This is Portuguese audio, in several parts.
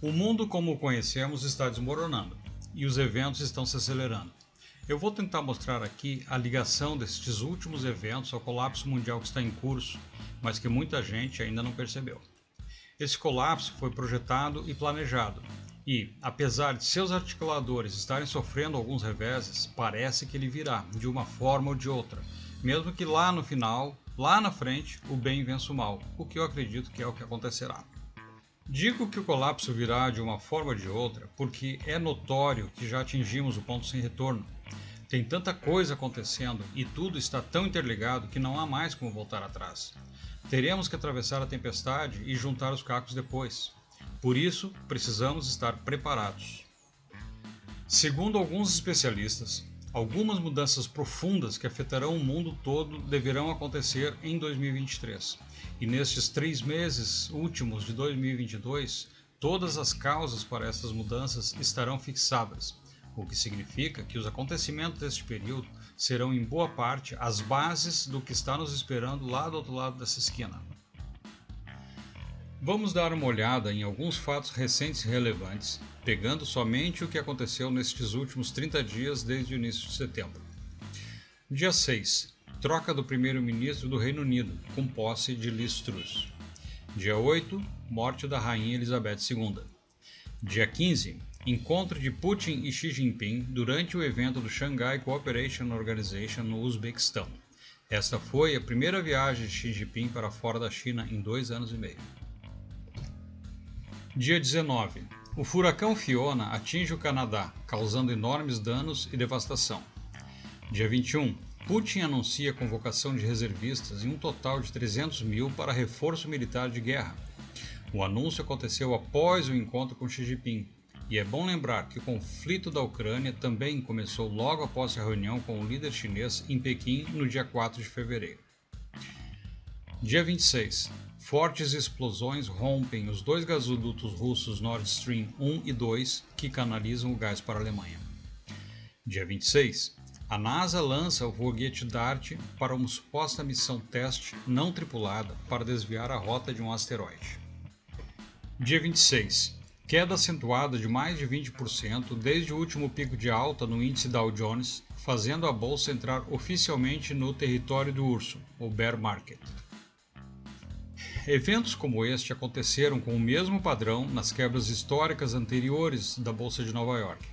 O mundo como o conhecemos está desmoronando e os eventos estão se acelerando. Eu vou tentar mostrar aqui a ligação destes últimos eventos ao colapso mundial que está em curso, mas que muita gente ainda não percebeu. Esse colapso foi projetado e planejado, e, apesar de seus articuladores estarem sofrendo alguns reveses, parece que ele virá, de uma forma ou de outra, mesmo que lá no final, lá na frente, o bem vença o mal, o que eu acredito que é o que acontecerá. Digo que o colapso virá de uma forma ou de outra porque é notório que já atingimos o ponto sem retorno. Tem tanta coisa acontecendo e tudo está tão interligado que não há mais como voltar atrás. Teremos que atravessar a tempestade e juntar os cacos depois. Por isso, precisamos estar preparados. Segundo alguns especialistas, algumas mudanças profundas que afetarão o mundo todo deverão acontecer em 2023. E nestes 3 meses últimos de 2022, todas as causas para essas mudanças estarão fixadas, o que significa que os acontecimentos deste período serão em boa parte as bases do que está nos esperando lá do outro lado dessa esquina. Vamos dar uma olhada em alguns fatos recentes e relevantes, pegando somente o que aconteceu nestes últimos 30 dias desde o início de setembro. Dia 6. Troca do primeiro-ministro do Reino Unido, com posse de Liz Truss. Dia 8. Morte da Rainha Elizabeth II. Dia 15. Encontro de Putin e Xi Jinping durante o evento do Shanghai Cooperation Organization no Uzbequistão. Esta foi a primeira viagem de Xi Jinping para fora da China em 2 anos e meio. Dia 19. O furacão Fiona atinge o Canadá, causando enormes danos e devastação. Dia 21. Putin anuncia a convocação de reservistas em um total de 300 mil para reforço militar de guerra. O anúncio aconteceu após o encontro com Xi Jinping, e é bom lembrar que o conflito da Ucrânia também começou logo após a reunião com o líder chinês em Pequim no dia 4 de fevereiro. Dia 26. Fortes explosões rompem os 2 gasodutos russos Nord Stream 1 e 2 que canalizam o gás para a Alemanha. Dia 26. A NASA lança o foguete DART para uma suposta missão teste não tripulada para desviar a rota de um asteroide. Dia 26. Queda acentuada de mais de 20% desde o último pico de alta no índice Dow Jones, fazendo a bolsa entrar oficialmente no território do urso, o bear market. Eventos como este aconteceram com o mesmo padrão nas quebras históricas anteriores da Bolsa de Nova York.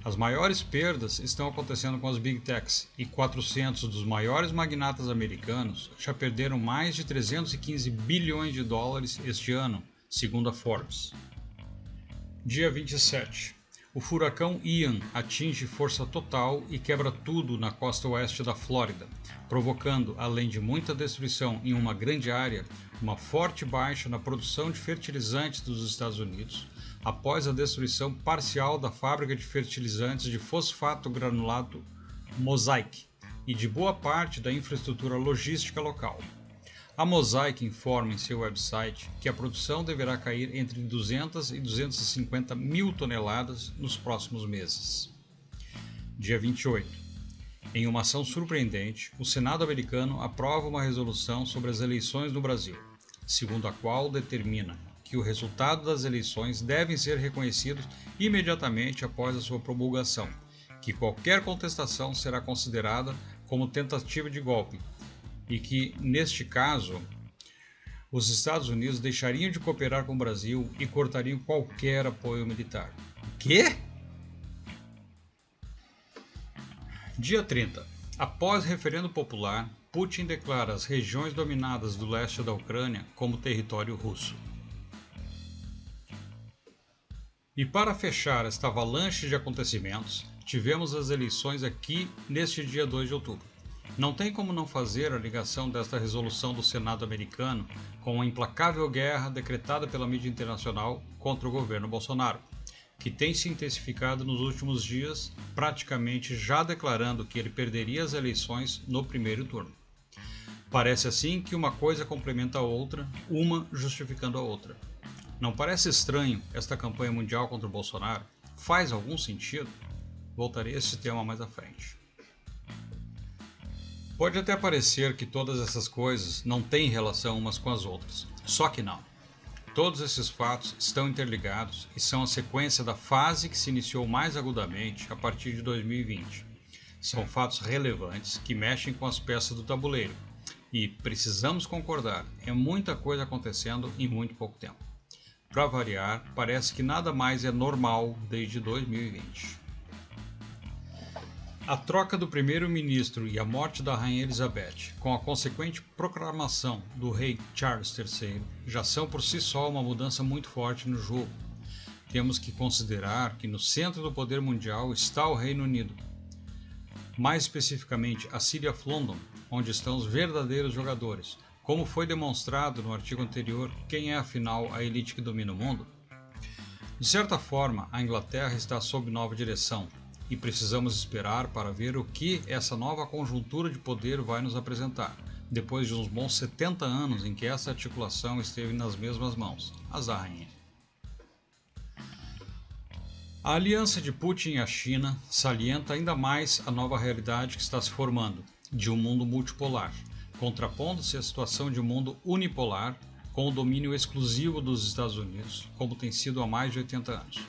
As maiores perdas estão acontecendo com as Big Techs e 400 dos maiores magnatas americanos já perderam mais de 315 bilhões de dólares este ano, segundo a Forbes. Dia 27. O furacão Ian atinge força total e quebra tudo na costa oeste da Flórida, provocando, além de muita destruição em uma grande área, uma forte baixa na produção de fertilizantes dos Estados Unidos, após a destruição parcial da fábrica de fertilizantes de fosfato granulado Mosaic e de boa parte da infraestrutura logística local. A Mosaic informa em seu website que a produção deverá cair entre 200 e 250 mil toneladas nos próximos meses. Dia 28. Em uma ação surpreendente, o Senado americano aprova uma resolução sobre as eleições no Brasil, segundo a qual determina que o resultado das eleições devem ser reconhecidos imediatamente após a sua promulgação, que qualquer contestação será considerada como tentativa de golpe, e que, neste caso, os Estados Unidos deixariam de cooperar com o Brasil e cortariam qualquer apoio militar. O quê? Dia 30. Após referendo popular, Putin declara as regiões dominadas do leste da Ucrânia como território russo. E para fechar esta avalanche de acontecimentos, tivemos as eleições aqui neste dia 2 de outubro. Não tem como não fazer a ligação desta resolução do Senado americano com a implacável guerra decretada pela mídia internacional contra o governo Bolsonaro, que tem se intensificado nos últimos dias, praticamente já declarando que ele perderia as eleições no primeiro turno. Parece assim que uma coisa complementa a outra, uma justificando a outra. Não parece estranho esta campanha mundial contra o Bolsonaro? Faz algum sentido? Voltarei a esse tema mais à frente. Pode até parecer que todas essas coisas não têm relação umas com as outras, só que não. Todos esses fatos estão interligados e são a sequência da fase que se iniciou mais agudamente a partir de 2020. São fatos relevantes que mexem com as peças do tabuleiro e, precisamos concordar, é muita coisa acontecendo em muito pouco tempo. Para variar, parece que nada mais é normal desde 2020. A troca do primeiro-ministro e a morte da Rainha Elizabeth, com a consequente proclamação do rei Charles III, já são por si só uma mudança muito forte no jogo. Temos que considerar que no centro do poder mundial está o Reino Unido, mais especificamente a City of London, onde estão os verdadeiros jogadores. Como foi demonstrado no artigo anterior, quem é afinal a elite que domina o mundo? De certa forma, a Inglaterra está sob nova direção, e precisamos esperar para ver o que essa nova conjuntura de poder vai nos apresentar, depois de uns bons 70 anos em que essa articulação esteve nas mesmas mãos, as da rainha. A aliança de Putin e a China salienta ainda mais a nova realidade que está se formando, de um mundo multipolar, contrapondo-se à situação de um mundo unipolar, com o domínio exclusivo dos Estados Unidos, como tem sido há mais de 80 anos.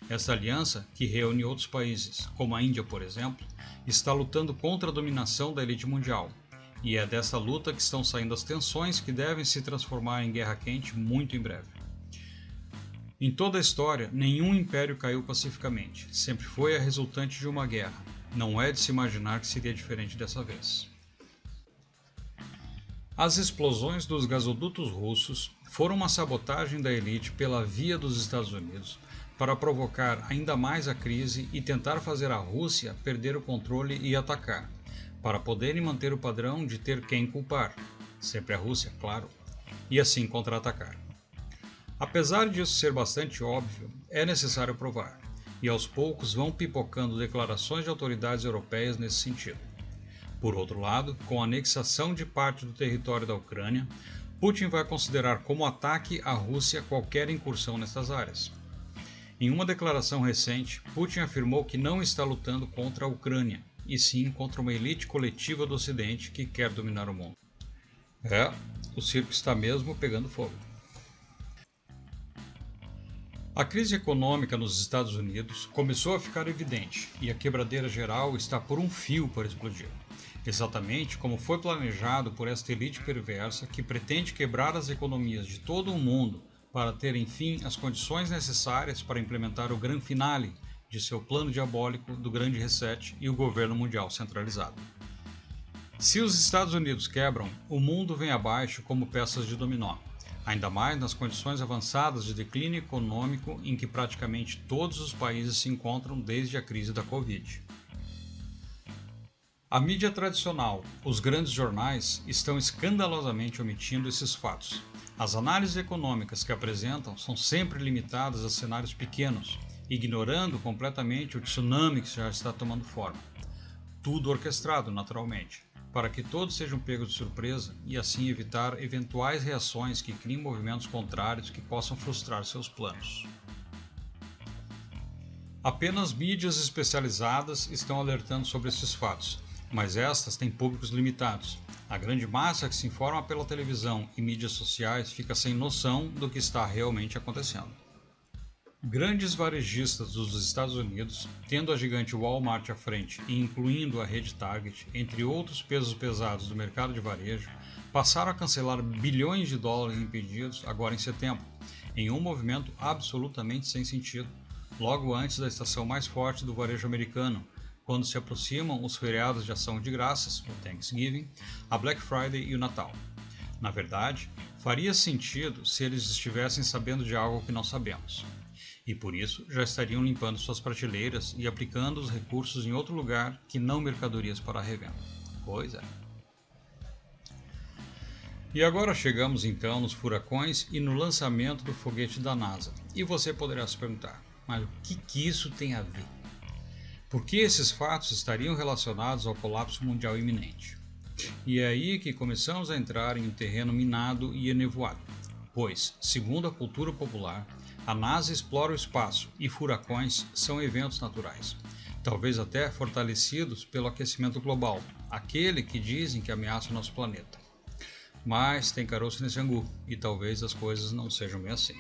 Essa aliança, que reúne outros países, como a Índia, por exemplo, está lutando contra a dominação da elite mundial, e é dessa luta que estão saindo as tensões que devem se transformar em guerra quente muito em breve. Em toda a história, nenhum império caiu pacificamente, sempre foi a resultante de uma guerra. Não é de se imaginar que seria diferente dessa vez. As explosões dos gasodutos russos foram uma sabotagem da elite pela via dos Estados Unidos, para provocar ainda mais a crise e tentar fazer a Rússia perder o controle e atacar, para poderem manter o padrão de ter quem culpar, sempre a Rússia, claro, e assim contra-atacar. Apesar disso ser bastante óbvio, é necessário provar, e aos poucos vão pipocando declarações de autoridades europeias nesse sentido. Por outro lado, com a anexação de parte do território da Ucrânia, Putin vai considerar como ataque à Rússia qualquer incursão nessas áreas. Em uma declaração recente, Putin afirmou que não está lutando contra a Ucrânia, e sim contra uma elite coletiva do Ocidente que quer dominar o mundo. O circo está mesmo pegando fogo. A crise econômica nos Estados Unidos começou a ficar evidente, e a quebradeira geral está por um fio para explodir. Exatamente como foi planejado por esta elite perversa que pretende quebrar as economias de todo o mundo para ter, enfim, as condições necessárias para implementar o grande finale de seu plano diabólico do Grande Reset e o governo mundial centralizado. Se os Estados Unidos quebram, o mundo vem abaixo como peças de dominó, ainda mais nas condições avançadas de declínio econômico em que praticamente todos os países se encontram desde a crise da Covid. A mídia tradicional, os grandes jornais, estão escandalosamente omitindo esses fatos. As análises econômicas que apresentam são sempre limitadas a cenários pequenos, ignorando completamente o tsunami que já está tomando forma. Tudo orquestrado, naturalmente, para que todos sejam pegos de surpresa e assim evitar eventuais reações que criem movimentos contrários que possam frustrar seus planos. Apenas mídias especializadas estão alertando sobre esses fatos, mas estas têm públicos limitados. A grande massa que se informa pela televisão e mídias sociais fica sem noção do que está realmente acontecendo. Grandes varejistas dos Estados Unidos, tendo a gigante Walmart à frente e incluindo a rede Target, entre outros pesos pesados do mercado de varejo, passaram a cancelar bilhões de dólares em pedidos agora em setembro, em um movimento absolutamente sem sentido, logo antes da estação mais forte do varejo americano, quando se aproximam os feriados de ação de graças, o Thanksgiving, a Black Friday e o Natal. Na verdade, faria sentido se eles estivessem sabendo de algo que não sabemos. E por isso já estariam limpando suas prateleiras e aplicando os recursos em outro lugar que não mercadorias para a revenda. Pois é. E agora chegamos então nos furacões e no lançamento do foguete da NASA. E você poderá se perguntar, mas o que isso tem a ver? Por que esses fatos estariam relacionados ao colapso mundial iminente? E é aí que começamos a entrar em um terreno minado e enevoado, pois, segundo a cultura popular, a NASA explora o espaço e furacões são eventos naturais, talvez até fortalecidos pelo aquecimento global, aquele que dizem que ameaça o nosso planeta. Mas tem caroço nesse angu, e talvez as coisas não sejam bem assim.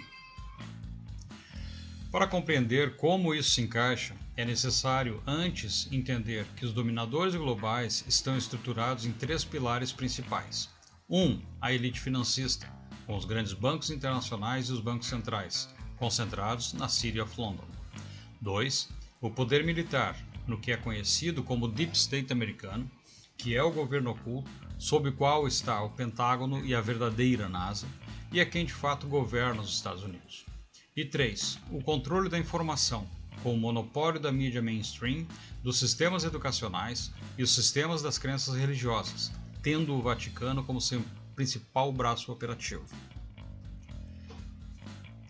Para compreender como isso se encaixa, é necessário antes entender que os dominadores globais estão estruturados em 3 pilares principais. 1. A elite financista, com os grandes bancos internacionais e os bancos centrais, concentrados na City of London. 2. O poder militar, no que é conhecido como Deep State americano, que é o governo oculto, sob o qual está o Pentágono e a verdadeira NASA, e é quem de fato governa os Estados Unidos. E 3. O controle da informação, com o monopólio da mídia mainstream, dos sistemas educacionais e os sistemas das crenças religiosas, tendo o Vaticano como seu principal braço operativo.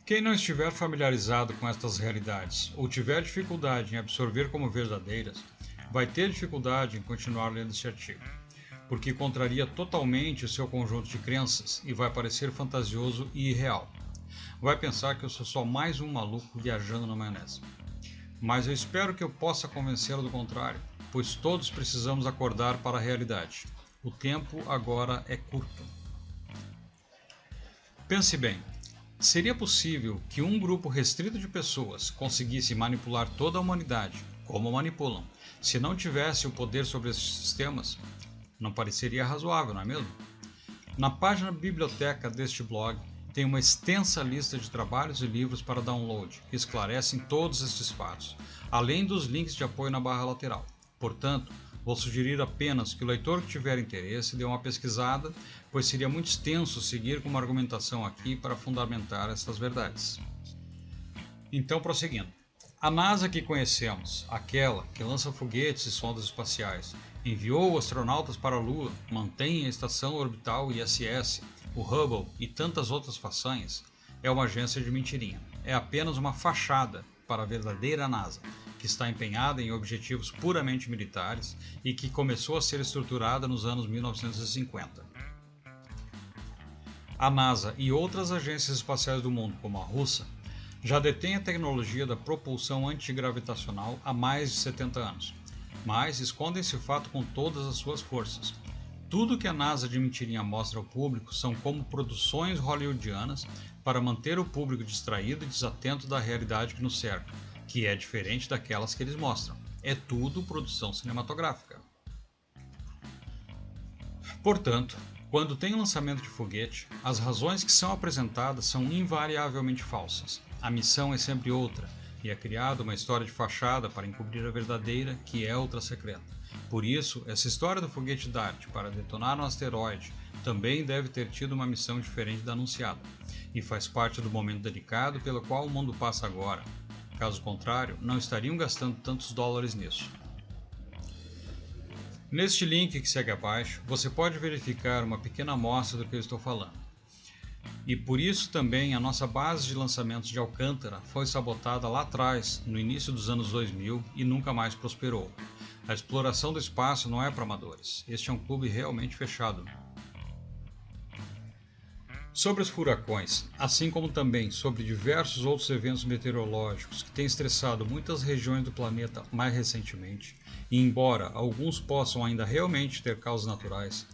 Quem não estiver familiarizado com estas realidades ou tiver dificuldade em absorver como verdadeiras, vai ter dificuldade em continuar lendo este artigo, porque contraria totalmente o seu conjunto de crenças e vai parecer fantasioso e irreal. Vai pensar que eu sou só mais um maluco viajando na maionese. Mas eu espero que eu possa convencê-lo do contrário, pois todos precisamos acordar para a realidade. O tempo agora é curto. Pense bem, seria possível que um grupo restrito de pessoas conseguisse manipular toda a humanidade, como manipulam, se não tivesse o poder sobre esses sistemas? Não pareceria razoável, não é mesmo? Na página biblioteca deste blog, tem uma extensa lista de trabalhos e livros para download que esclarecem todos estes fatos, além dos links de apoio na barra lateral. Portanto, vou sugerir apenas que o leitor que tiver interesse dê uma pesquisada, pois seria muito extenso seguir com uma argumentação aqui para fundamentar estas verdades. Então, prosseguindo. A NASA que conhecemos, aquela que lança foguetes e sondas espaciais, enviou astronautas para a Lua, mantém a estação orbital ISS, o Hubble e tantas outras façanhas, é uma agência de mentirinha. É apenas uma fachada para a verdadeira NASA, que está empenhada em objetivos puramente militares e que começou a ser estruturada nos anos 1950. A NASA e outras agências espaciais do mundo, como a russa, já detêm a tecnologia da propulsão antigravitacional há mais de 70 anos, mas escondem esse fato com todas as suas forças. Tudo que a NASA de mentirinha mostra ao público são como produções hollywoodianas para manter o público distraído e desatento da realidade que nos cerca, que é diferente daquelas que eles mostram. É tudo produção cinematográfica. Portanto, quando tem um lançamento de foguete, as razões que são apresentadas são invariavelmente falsas. A missão é sempre outra, e é criada uma história de fachada para encobrir a verdadeira, que é outra secreta. Por isso, essa história do foguete DART para detonar um asteroide também deve ter tido uma missão diferente da anunciada, e faz parte do momento delicado pelo qual o mundo passa agora. Caso contrário, não estariam gastando tantos dólares nisso. Neste link que segue abaixo, você pode verificar uma pequena amostra do que eu estou falando. E por isso também a nossa base de lançamentos de Alcântara foi sabotada lá atrás, no início dos anos 2000, e nunca mais prosperou. A exploração do espaço não é para amadores. Este é um clube realmente fechado. Sobre os furacões, assim como também sobre diversos outros eventos meteorológicos que têm estressado muitas regiões do planeta mais recentemente, e embora alguns possam ainda realmente ter causas naturais,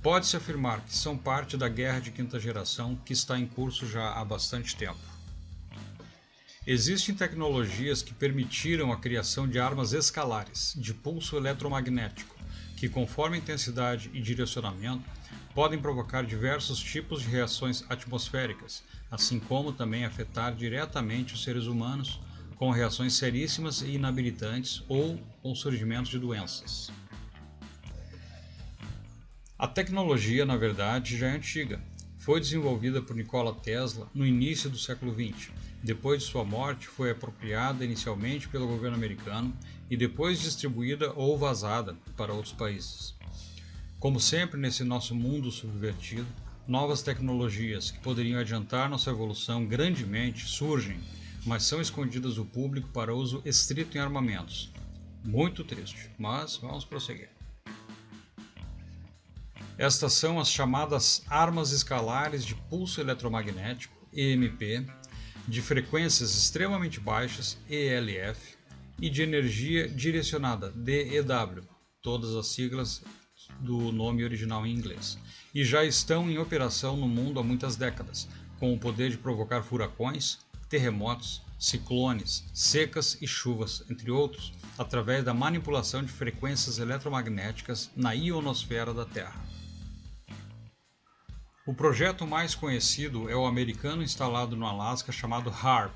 pode-se afirmar que são parte da guerra de quinta geração que está em curso já há bastante tempo. Existem tecnologias que permitiram a criação de armas escalares, de pulso eletromagnético, que conforme a intensidade e direcionamento, podem provocar diversos tipos de reações atmosféricas, assim como também afetar diretamente os seres humanos, com reações seríssimas e inabilitantes ou com surgimento de doenças. A tecnologia, na verdade, já é antiga. Foi desenvolvida por Nikola Tesla no início do século XX. Depois de sua morte, foi apropriada inicialmente pelo governo americano e depois distribuída ou vazada para outros países. Como sempre nesse nosso mundo subvertido, novas tecnologias que poderiam adiantar nossa evolução grandemente surgem, mas são escondidas do público para uso estrito em armamentos. Muito triste, mas vamos prosseguir. Estas são as chamadas armas escalares de pulso eletromagnético, EMP, de frequências extremamente baixas, ELF, e de energia direcionada, DEW, todas as siglas do nome original em inglês, e já estão em operação no mundo há muitas décadas, com o poder de provocar furacões, terremotos, ciclones, secas e chuvas, entre outros, através da manipulação de frequências eletromagnéticas na ionosfera da Terra. O projeto mais conhecido é o americano instalado no Alasca chamado HAARP,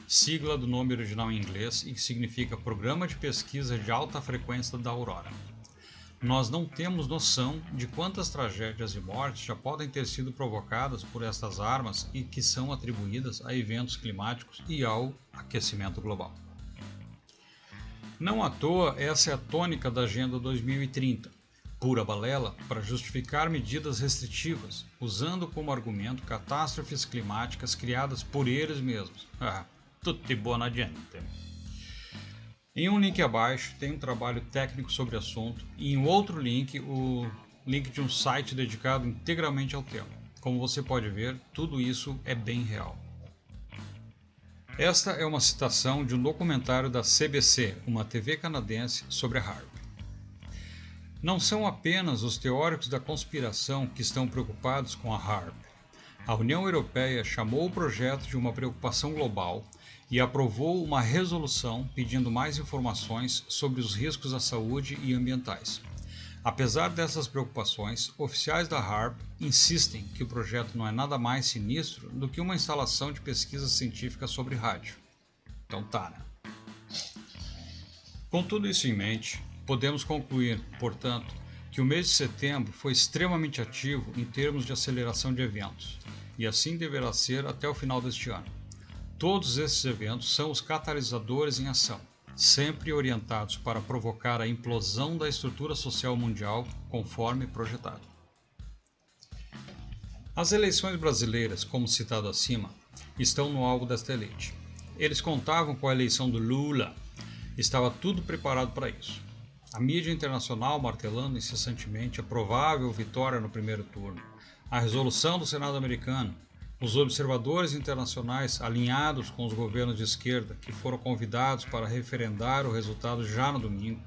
sigla do nome original em inglês e que significa Programa de Pesquisa de Alta Frequência da Aurora. Nós não temos noção de quantas tragédias e mortes já podem ter sido provocadas por estas armas e que são atribuídas a eventos climáticos e ao aquecimento global. Não à toa, essa é a tônica da Agenda 2030, pura balela para justificar medidas restritivas, usando como argumento catástrofes climáticas criadas por eles mesmos. Tutti buona gente. Em um link abaixo tem um trabalho técnico sobre o assunto e em outro link o link de um site dedicado integralmente ao tema. Como você pode ver, tudo isso é bem real. Esta é uma citação de um documentário da CBC, uma TV canadense, sobre a HAARP. Não são apenas os teóricos da conspiração que estão preocupados com a HAARP. A União Europeia chamou o projeto de uma preocupação global e aprovou uma resolução pedindo mais informações sobre os riscos à saúde e ambientais. Apesar dessas preocupações, oficiais da HAARP insistem que o projeto não é nada mais sinistro do que uma instalação de pesquisa científica sobre rádio. Então tá, né? Com tudo isso em mente, podemos concluir, portanto, que o mês de setembro foi extremamente ativo em termos de aceleração de eventos, e assim deverá ser até o final deste ano. Todos esses eventos são os catalisadores em ação, sempre orientados para provocar a implosão da estrutura social mundial conforme projetado. As eleições brasileiras, como citado acima, estão no alvo desta elite. Eles contavam com a eleição do Lula, estava tudo preparado para isso. A mídia internacional martelando incessantemente a provável vitória no primeiro turno, a resolução do Senado americano, os observadores internacionais alinhados com os governos de esquerda que foram convidados para referendar o resultado já no domingo,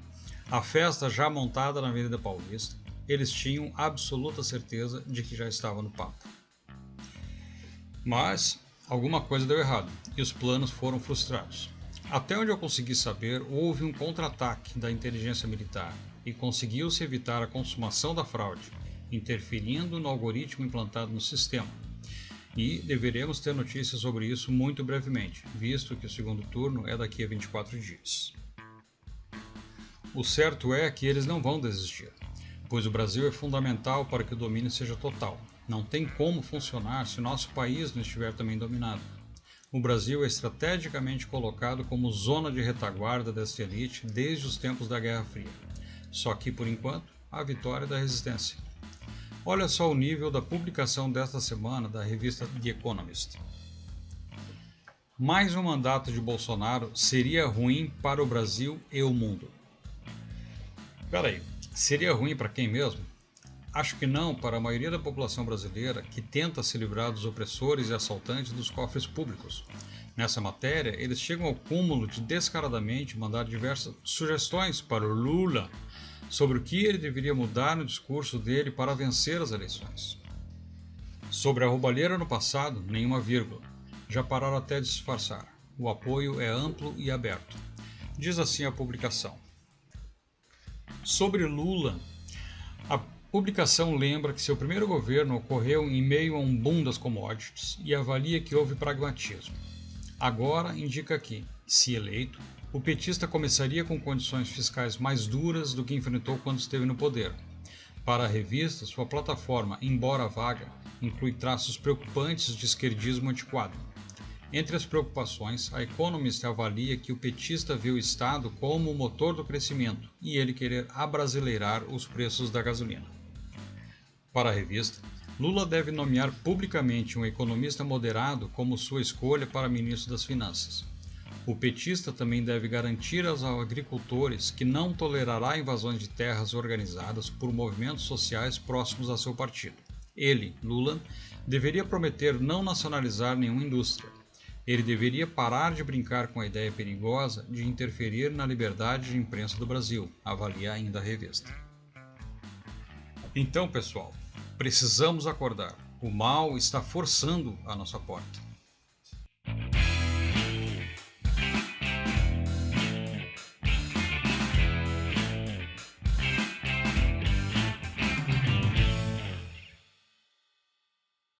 a festa já montada na Avenida Paulista, eles tinham absoluta certeza de que já estava no papo. Mas alguma coisa deu errado e os planos foram frustrados. Até onde eu consegui saber, houve um contra-ataque da inteligência militar e conseguiu-se evitar a consumação da fraude, interferindo no algoritmo implantado no sistema. E deveremos ter notícias sobre isso muito brevemente, visto que o segundo turno é daqui a 24 dias. O certo é que eles não vão desistir, pois o Brasil é fundamental para que o domínio seja total. Não tem como funcionar se nosso país não estiver também dominado. O Brasil é estrategicamente colocado como zona de retaguarda desta elite desde os tempos da Guerra Fria. Só que, por enquanto, a vitória é da resistência. Olha só o nível da publicação desta semana da revista The Economist. Mais um mandato de Bolsonaro seria ruim para o Brasil e o mundo. Peraí, seria ruim para quem mesmo? Acho que não para a maioria da população brasileira que tenta se livrar dos opressores e assaltantes dos cofres públicos. Nessa matéria, eles chegam ao cúmulo de descaradamente mandar diversas sugestões para o Lula sobre o que ele deveria mudar no discurso dele para vencer as eleições. Sobre a roubalheira no passado, nenhuma vírgula. Já pararam até de disfarçar. O apoio é amplo e aberto. Diz assim a publicação. Sobre Lula, a publicação lembra que seu primeiro governo ocorreu em meio a um boom das commodities e avalia que houve pragmatismo. Agora indica que, se eleito, o petista começaria com condições fiscais mais duras do que enfrentou quando esteve no poder. Para a revista, sua plataforma, embora vaga, inclui traços preocupantes de esquerdismo antiquado. Entre as preocupações, a Economist avalia que o petista vê o Estado como o motor do crescimento e ele querer abrasileirar os preços da gasolina. Para a revista, Lula deve nomear publicamente um economista moderado como sua escolha para ministro das Finanças. O petista também deve garantir aos agricultores que não tolerará invasões de terras organizadas por movimentos sociais próximos a seu partido. Ele, Lula, deveria prometer não nacionalizar nenhuma indústria. Ele deveria parar de brincar com a ideia perigosa de interferir na liberdade de imprensa do Brasil, avalia ainda a revista. Então, pessoal, precisamos acordar. O mal está forçando a nossa porta.